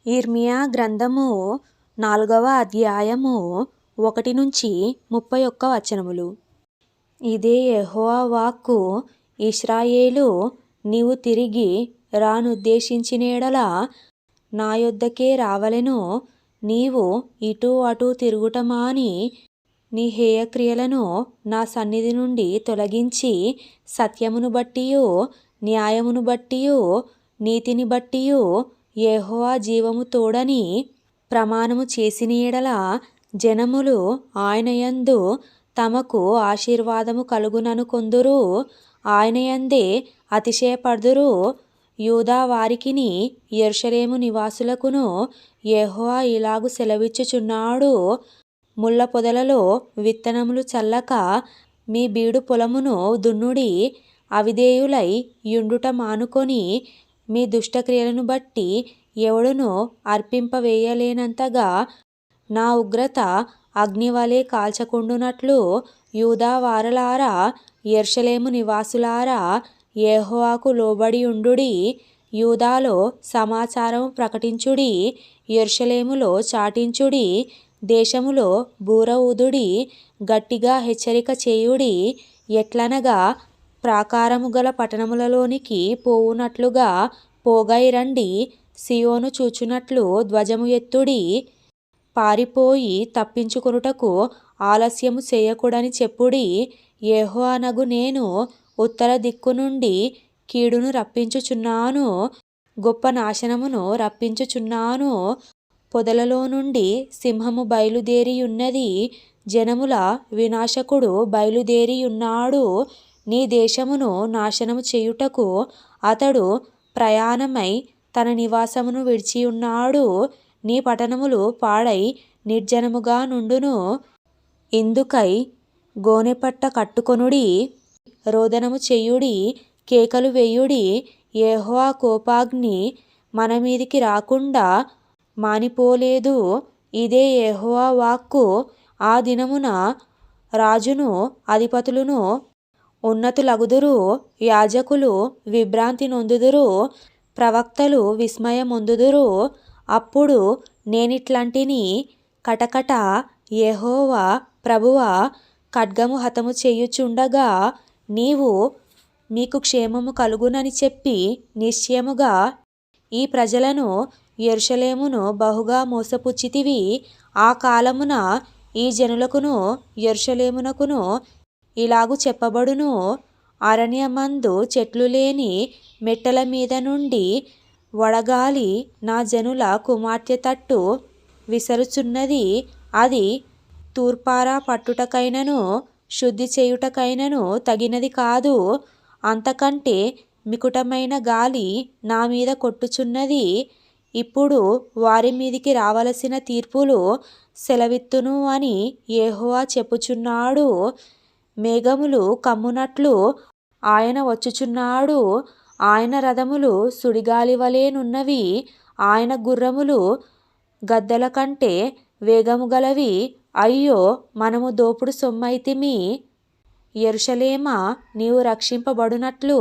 ఇర్మియా గ్రంథము 4వ అధ్యాయము 1-31 వచనములు. ఇదే యెహోవా వాక్కు. ఇశ్రాయేలు, నీవు తిరిగి రానుద్దేశించిన యెడల నా యొద్దకే రావలెను. నీవు ఇటు అటు తిరుగుట మాని నీ హేయక్రియలను నా సన్నిధి నుండి తొలగించి సత్యమును బట్టియు న్యాయమును బట్టియు నీతిని బట్టియు యెహోవా జీవము తోడని ప్రమాణము చేసిన యెడల జనములు ఆయన యందు తమకు ఆశీర్వాదము కలుగుననుకొందురు, ఆయన యందే అతిశయపడుదురు. యూదా వారికిని యెరూషలేము నివాసులకును యెహోవా ఇలాగు సెలవిచ్చుచున్నాడు. ముళ్ళ పొదలలో విత్తనములు చల్లక మీ బీడు పొలమును దున్నుడి. అవిధేయులై యుండుట మానుకొని మీ దుష్టక్రియలను బట్టి ఎవడును అర్పింపవేయలేనంతగా నా ఉగ్రత అగ్నివలె కాల్చకుండునట్లు యూదా వారలారా, యెరూషలేము నివాసులారా, యెహోవాకు లోబడి ఉండుడి. యూదాలో సమాచారము ప్రకటించుడి, యెరూషలేములో చాటించుడి, దేశములో బూర ఊదుడి, గట్టిగా హెచ్చరిక చేయుడి. ఎట్లనగా ప్రాకారము గల పట్టణములలోనికి పోవునట్లుగా పోగైరండి. సియోను చూచునట్లు ధ్వజము ఎత్తుడి. పారిపోయి తప్పించుకొనుటకు ఆలస్యము చేయకుడని చెప్పుడి. యెహోవానగు నేను ఉత్తర దిక్కు నుండి కీడును రప్పించుచున్నాను, గొప్ప నాశనమును రప్పించుచున్నాను. పొదలలో నుండి సింహము బయలుదేరియున్నది, జనముల వినాశకుడు బయలుదేరియున్నాడు. నీ దేశమును నాశనము చేయుటకు అతడు ప్రయాణమై తన నివాసమును విడిచియున్నాడు. నీ పట్టణములు పాడై నిర్జనముగా నుండును. ఇందుకై గోనెపట్ట కట్టుకొనుడి, రోదనము చేయుడి, కేకలు వేయుడి. యెహోవా కోపాగ్ని మన మీదికి రాకుండా మానిపోలేదు. ఇదే యెహోవా వాక్కు. ఆ దినమున రాజును అధిపతులను ఉన్నతులగుదురు, యాజకులు విభ్రాంతి నొందుదురు, ప్రవక్తలు విస్మయమొందుదురు. అప్పుడు నేనిట్లంటిని, కటకట యెహోవా ప్రభువా, ఖడ్గము హతము చేయుచుండగా నీవు మీకు క్షేమము కలుగునని చెప్పి నిశ్చయముగా ఈ ప్రజలను యెరూషలేమును బహుగా మోసపుచ్చితివి. ఆ కాలమున ఈ జనులకును యెరూషలేమునకును ఇలాగు చెప్పబడును. అరణ్యమందు చెట్లు లేని మెట్టల మీద నుండి వడగాలి నా జనుల కుమార్తె తట్టు విసరుచున్నది. అది తూర్పార పట్టుటకైనను శుద్ధి చేయుటకైనను తగినది కాదు. అంతకంటే మికుటమైన గాలి నా మీద కొట్టుచున్నది. ఇప్పుడు వారి మీదికి రావలసిన తీర్పులు సెలవిత్తును అని యెహోవా చెప్పుచున్నాడు. మేఘములు కమ్మునట్లు ఆయన వచ్చుచున్నాడు. ఆయన రథములు సుడిగాలివలెనున్నవి, ఆయన గుర్రములు గద్దల కంటే వేగము గలవి. అయ్యో, మనము దోపుడు సొమ్మైతిమి. యెరూషలేమా, నీవు రక్షింపబడునట్లు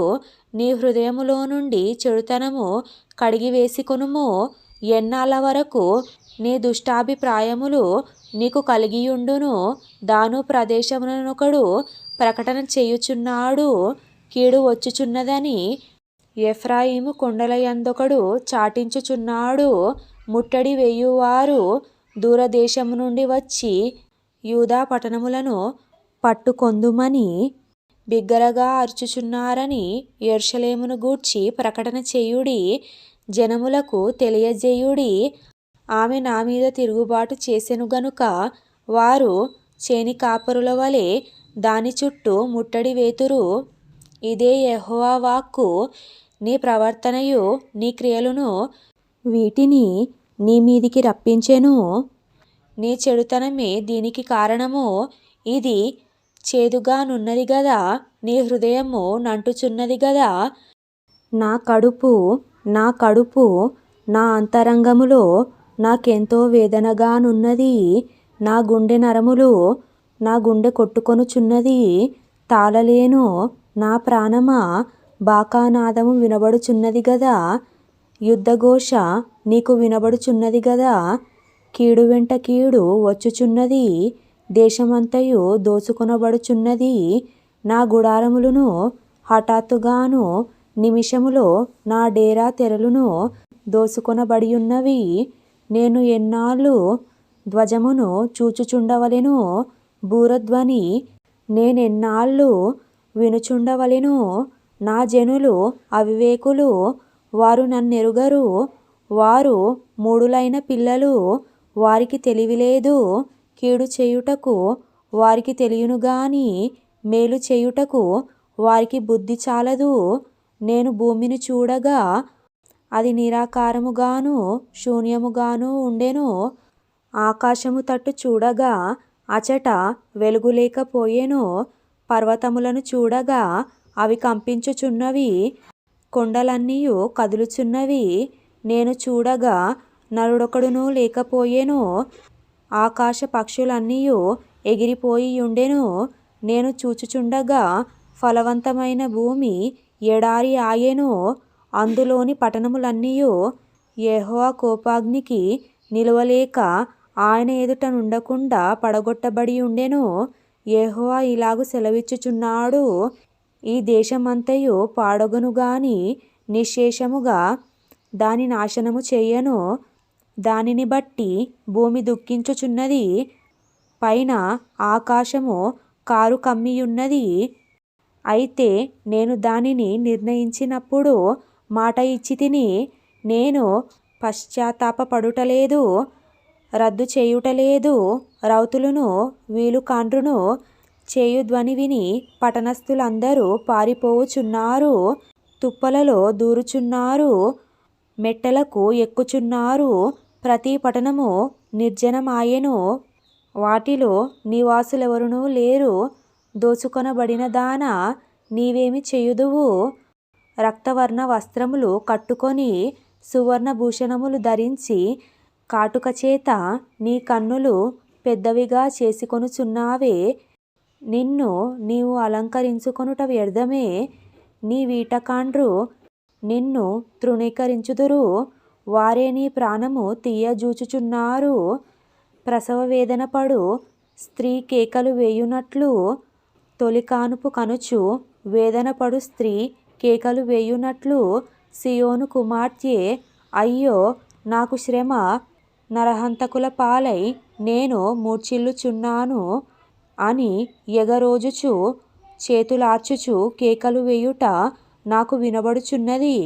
నీ హృదయములో నుండి చెడుతనము కడిగివేసికొనుము. ఎన్నాళ్ళ వరకు నీ దుష్టాభిప్రాయములు నీకు కలిగియుండును? దాను ప్రదేశమునొకడు ప్రకటన చేయుచున్నాడు, కీడు వచ్చుచున్నదని. ఎఫ్రాయిము కొండలయందొకడు చాటించుచున్నాడు. ముట్టడి వేయువారు దూరదేశము నుండి వచ్చి యూదా పట్టణములను పట్టుకొందుమని బిగ్గరగా అరుచుచున్నారని యెరూషలేమును గూర్చి ప్రకటన చేయుడి. జనములకు తెలియజేయుడి. ఆమె నా మీద తిరుగుబాటు చేసెను గనుక వారు చేని కాపరుల వలె దాని చుట్టూ ముట్టడి వేతురు. ఇదే యెహోవా వాక్కు. నీ ప్రవర్తనయు నీ క్రియలును వీటిని నీ మీదికి రప్పించెను. నీ చెడుతనమే దీనికి కారణము. ఇది చేదుగానున్నది గదా, నీ హృదయము నంటుచున్నది గదా. నా కడుపు నా అంతరంగములో నాకెంతో వేదనగానున్నది. నా గుండె నరములు నా గుండె కొట్టుకొనుచున్నది. తాళలేను. నా ప్రాణమా, బాకానాదము వినబడుచున్నది గదా. యుద్ధఘోష నీకు వినబడుచున్నది గదా. కీడు వెంట కీడు వచ్చుచున్నది, దేశమంతయు దోచుకొనబడుచున్నది. నా గుడారములను హఠాత్తుగాను నిమిషములో నా డేరా తెరలును దోసుకొనబడియున్నవి. నేను ఎన్నాళ్ళు ధ్వజమును చూచుచుండవలెను, బూరధ్వని నేనెన్నాళ్ళు వినుచుండవలెను. నా జనులు అవివేకులు, వారు నన్నెరుగరు. వారు మూఢులైన పిల్లలు, వారికి తెలివిలేదు. కీడు చేయుటకు వారికి తెలియను గాని మేలు చేయుటకు వారికి బుద్ధి చాలదు. నేను భూమిని చూడగా అది నిరాకారముగాను శూన్యముగాను ఉండెను. ఆకాశము తట్టు చూడగా అచట వెలుగు లేకపోయెను. పర్వతములను చూడగా అవి కంపించుచున్నవి, కొండలన్నీయు కదులుచున్నవి. నేను చూడగా నరుడొకడును లేకపోయెను. ఆకాశ పక్షులన్నీయు ఎగిరిపోయియుండెను. నేను చూచుచుండగా ఫలవంతమైన భూమి ఎడారి ఆయెను. అందులోని పట్టణములన్నీయు యెహోవా కోపాగ్నికి నిలువలేక ఆయన ఎదుట నుండకుండా పడగొట్టబడి ఉండెను. యెహోవా ఇలాగు సెలవిచ్చుచున్నాడు, ఈ దేశమంతయు పాడగును గాని నిశ్శేషముగా దాని నాశనము చేయను. దానిని బట్టి భూమి దుఃఖించుచున్నది, పైన ఆకాశము కారు కమ్మియున్నది. అయితే నేను దానిని నిర్ణయించినప్పుడు మాట ఇచ్చితిని. నేను పశ్చాత్తాపపడుటలేదు, రద్దు చేయుటలేదు. రౌతులను వీలుకాండ్రును చేయు ధ్వని విని పట్టణస్థులందరూ పారిపోవుచున్నారు, తుప్పలలో దూరుచున్నారు, మెట్టలకు ఎక్కుచున్నారు. ప్రతి పట్టణము నిర్జనమాయెను, వాటిలో నివాసులెవరునూ లేరు. దోచుకొనబడిన దానా, నీవేమి చేయుదువు? రక్తవర్ణ వస్త్రములు కట్టుకొని సువర్ణ భూషణములు ధరించి కాటుక చేత నీ కన్నులు పెద్దవిగా చేసుకొనుచున్నావే. నిన్ను నీవు అలంకరించుకొనుట వ్యర్థమే. నీ వీటకాండ్రు నిన్ను తృణీకరించుదురు, వారే నీ ప్రాణము తీయజూచుచున్నారు. ప్రసవ వేదన పడు స్త్రీ కేకలు వేయునట్లు, తొలికానుపు కనుచు వేదనపడు స్త్రీ కేకలు వేయునట్లు సియోను కుమార్తె, అయ్యో నాకు శ్రమ, నరహంతకుల పాలై నేను మూర్ఛిల్లుచున్నాను అని ఎగరోజుచు చేతులార్చుచు కేకలు వేయుట నాకు వినబడుచున్నది.